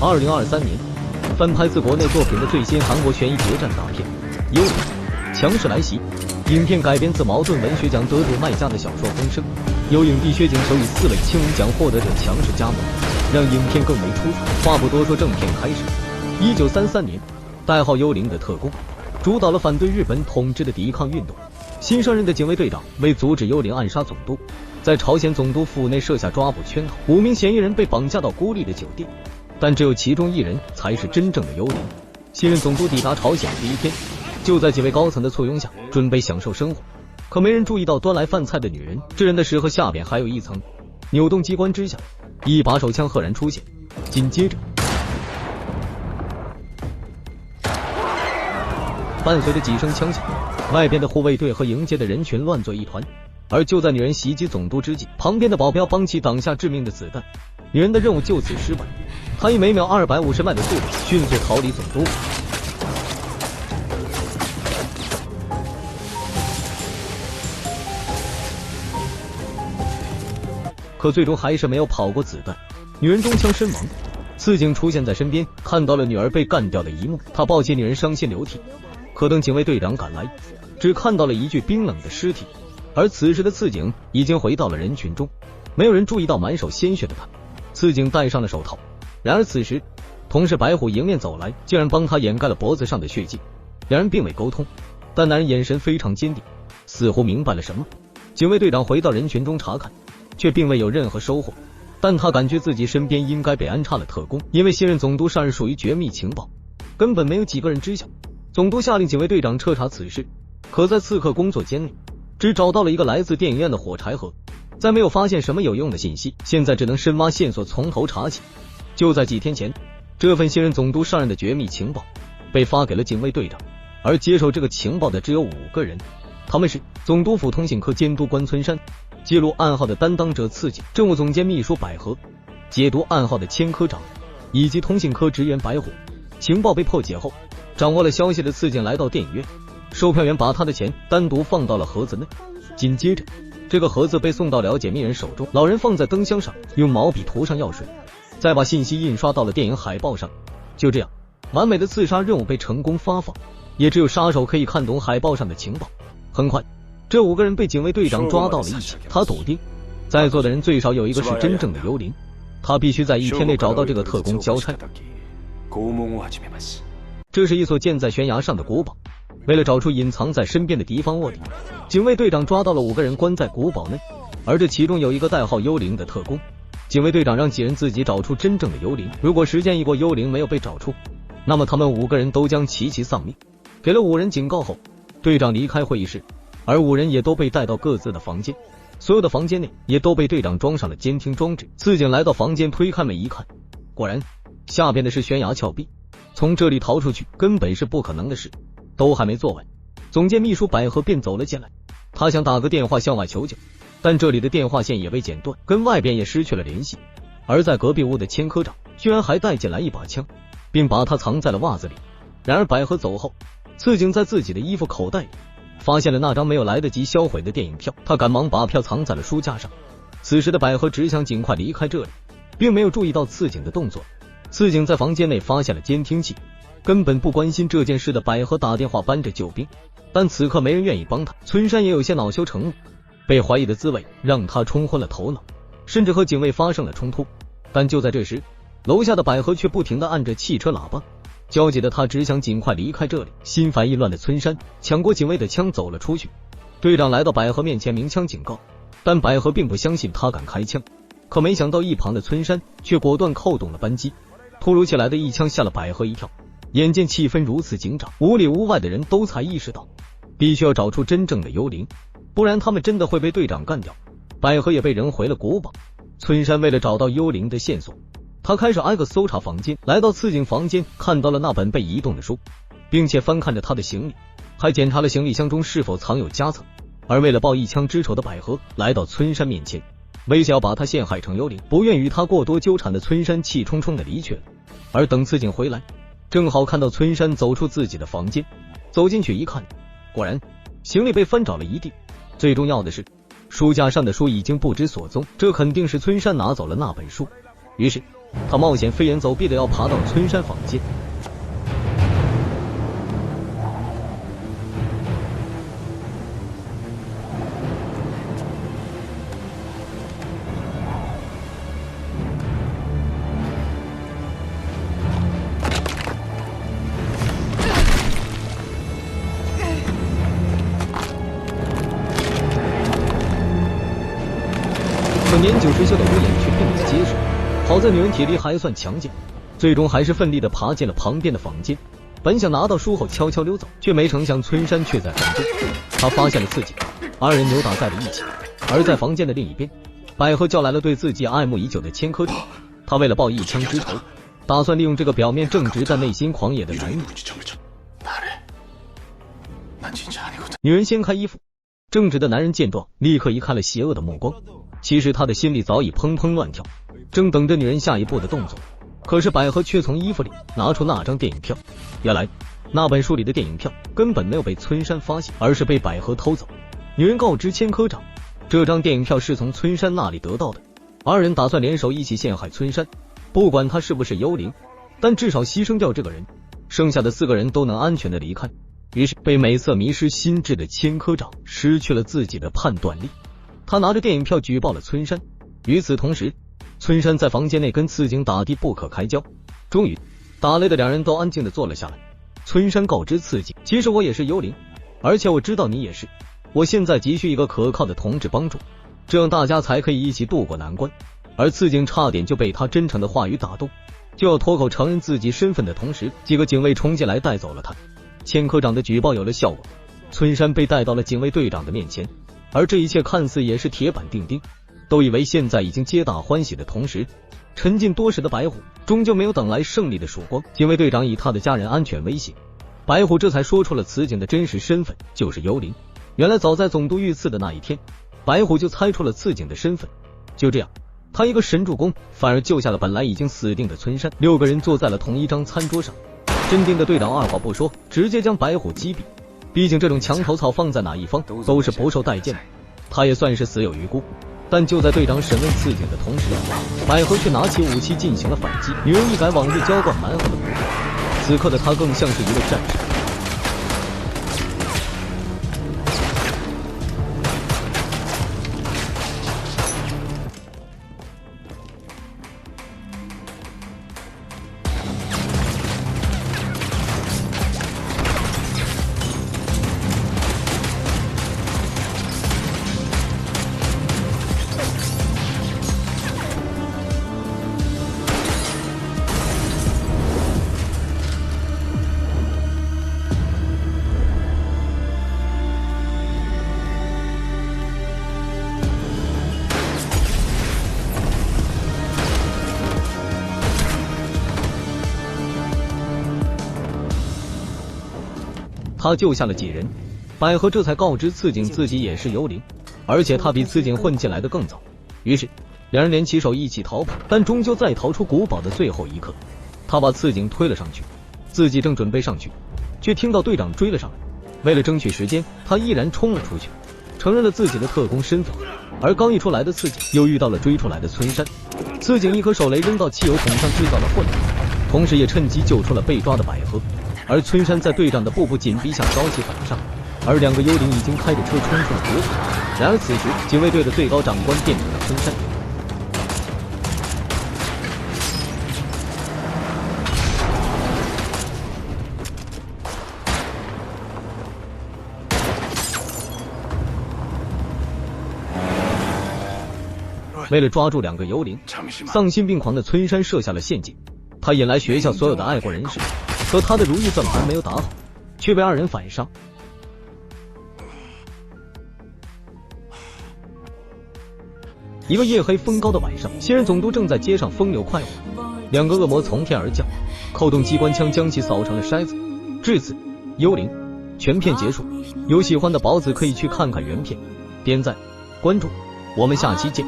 2023年翻拍自国内作品的最新韩国悬疑谍战大片《幽灵》强势来袭。影片改编自茅盾文学奖得主麦家的小说《风声》，由影帝薛景求以4位青龙奖获得者强势加盟，让影片更为出彩。话不多说，正片开始。1933年，代号幽灵的特工主导了反对日本统治的抵抗运动。新上任的警卫队长为阻止幽灵暗杀总督，在朝鲜总督府内设下抓捕圈套，5名嫌疑人被绑架到孤立的酒店，但只有其中1人才是真正的幽灵。新任总督抵达朝鲜第一天，就在几位高层的簇拥下准备享受生活，可没人注意到端来饭菜的女人。致人的时候，下边还有一层。扭动机关之下，一把手枪赫然出现，紧接着伴随着几声枪响，外边的护卫队和迎接的人群乱作一团。而就在女人袭击总督之际，旁边的保镖帮其挡下致命的子弹，女人的任务就此失败。她以每秒250迈的速度迅速逃离总督。可最终还是没有跑过子弹，女人中枪身亡。次警出现在身边，看到了女儿被干掉的一幕，他抱起女人伤心流涕。可等警卫队长赶来，只看到了一具冰冷的尸体。而此时的次警已经回到了人群中，没有人注意到满手鲜血的他。次警戴上了手套，然而此时同事白虎迎面走来，竟然帮他掩盖了脖子上的血迹。两人并未沟通，但男人眼神非常坚定，似乎明白了什么。警卫队长回到人群中查看，却并未有任何收获，但他感觉自己身边应该被安插了特工，因为新任总督上任属于绝密情报，根本没有几个人知晓。总督下令警卫队长彻查此事，可在刺客工作间内只找到了一个来自电影院的火柴盒，再没有发现什么有用的信息，现在只能深挖线索，从头查起。就在几天前，这份新任总督上任的绝密情报被发给了警卫队长，而接受这个情报的只有5个人，他们是总督府通信科监督官村山，记录暗号的担当者次警，政务总监秘书百合，解读暗号的千科长，以及通信科职员白虎。情报被破解后，掌握了消息的次警来到电影院，售票员把他的钱单独放到了盒子内，紧接着这个盒子被送到了解密人手中，老人放在灯箱上，用毛笔涂上药水，再把信息印刷到了电影海报上。就这样，完美的刺杀任务被成功发放，也只有杀手可以看懂海报上的情报。很快，这5个人被警卫队长抓到了一起，他笃定在座的人最少有一个是真正的幽灵，他必须在1天内找到这个特工交差。这是一所建在悬崖上的古堡，为了找出隐藏在身边的敌方卧底，警卫队长抓到了5个人关在古堡内，而这其中有一个代号幽灵的特工。警卫队长让几人自己找出真正的幽灵，如果时间一过幽灵没有被找出，那么他们5个人都将齐齐丧命。给了5人警告后，队长离开会议室，而5人也都被带到各自的房间，所有的房间内也都被队长装上了监听装置。次警来到房间，推开门一看，果然下边的是悬崖峭壁，从这里逃出去根本是不可能的事。都还没做完，总监秘书百合便走了进来，他想打个电话向外求救，但这里的电话线也被剪断，跟外边也失去了联系。而在隔壁屋的千科长居然还带进来一把枪，并把它藏在了袜子里。然而百合走后，次警在自己的衣服口袋里发现了那张没有来得及销毁的电影票，他赶忙把票藏在了书架上。此时的百合只想尽快离开这里，并没有注意到次警的动作。次警在房间内发现了监听器，根本不关心这件事的百合打电话搬着救兵，但此刻没人愿意帮他。村山也有些恼羞成怒，被怀疑的滋味让他冲昏了头脑，甚至和警卫发生了冲突。但就在这时，楼下的百合却不停地按着汽车喇叭，焦急的他只想尽快离开这里。心烦意乱的村山抢过警卫的枪走了出去。队长来到百合面前鸣枪警告，但百合并不相信他敢开枪，可没想到一旁的村山却果断扣动了扳机。突如其来的一枪吓了百合一跳，眼见气氛如此紧张，屋里屋外的人都才意识到必须要找出真正的幽灵，不然他们真的会被队长干掉。百合也被扔回了古堡。村山为了找到幽灵的线索，他开始挨个搜查房间，来到次警房间，看到了那本被移动的书，并且翻看着他的行李，还检查了行李箱中是否藏有夹层。而为了报一枪之仇的百合来到村山面前，威胁要把他陷害成幽灵。不愿与他过多纠缠的村山气冲冲的离去了。而等次警回来，正好看到村山走出自己的房间，走进去一看，果然行李被翻找了一地。最重要的是，书架上的书已经不知所踪，这肯定是村山拿走了那本书。于是他冒险飞檐走壁的要爬到村山房间。可年久失修的屋檐却并不结实，好在女人体力还算强健，最终还是奋力地爬进了旁边的房间。本想拿到书后悄悄溜走，却没成想村山却在房中。他发现了刺激，二人扭打在了一起。而在房间的另一边，百合叫来了对自己爱慕已久的千科长，他为了报一枪之仇，打算利用这个表面正直但内心狂野的男人。女人掀开衣服，正直的男人见状立刻移开了邪恶的目光。其实他的心里早已砰砰乱跳，正等着女人下一步的动作。可是百合却从衣服里拿出那张电影票，原来那本书里的电影票根本没有被村山发现，而是被百合偷走。女人告知千科长，这张电影票是从村山那里得到的，二人打算联手一起陷害村山，不管他是不是幽灵，但至少牺牲掉这个人，剩下的4个人都能安全的离开。于是被美色迷失心智的千科长失去了自己的判断力，他拿着电影票举报了村山。与此同时，村山在房间内跟刺警打的不可开交。终于打累的两人都安静的坐了下来。村山告知刺警，其实我也是幽灵，而且我知道你也是，我现在急需一个可靠的同志帮助，这样大家才可以一起渡过难关。而刺警差点就被他真诚的话语打动，就要脱口承认自己身份的同时，几个警卫冲进来带走了他。千科长的举报有了效果，村山被带到了警卫队长的面前。而这一切看似也是铁板钉钉，都以为现在已经皆大欢喜的同时，沉浸多时的白虎终究没有等来胜利的曙光。警卫队长以他的家人安全威胁，白虎这才说出了此警的真实身份，就是幽灵。原来早在总督遇刺的那一天，白虎就猜出了刺警的身份。就这样，他一个神助攻反而救下了本来已经死定的村山。6个人坐在了同一张餐桌上，镇定的队长二话不说直接将白虎击毙。毕竟这种墙头草放在哪一方都是不受待见的，他也算是死有余辜。但就在队长审问刺警的同时，百合却拿起武器进行了反击。女人一改往日娇惯蛮横的模样，此刻的她更像是一位战士。他救下了几人，百合这才告知刺警自己也是幽灵，而且他比刺警混进来的更早。于是两人联起手一起逃跑，但终究在逃出古堡的最后一刻，他把刺警推了上去，自己正准备上去，却听到队长追了上来。为了争取时间，他毅然冲了出去，承认了自己的特工身份。而刚一出来的刺警又遇到了追出来的村山，刺警一颗手雷扔到汽油桶上制造了混乱，同时也趁机救出了被抓的百合。而村山在队长的步步紧逼下早起反上，而2个幽灵已经开着车冲出了古堡。然而此时警卫队的最高长官变成了村山。为了抓住2个幽灵，丧心病狂的村山设下了陷阱，他引来学校所有的爱国人士，可他的如意算盘没有打好，却被2人反杀。一个夜黑风高的晚上，新任总督正在街上风流快活，2个恶魔从天而降，扣动机关枪将其扫成了筛子。至此，幽灵全片结束。有喜欢的宝子可以去看看原片，点赞关注，我们下期见。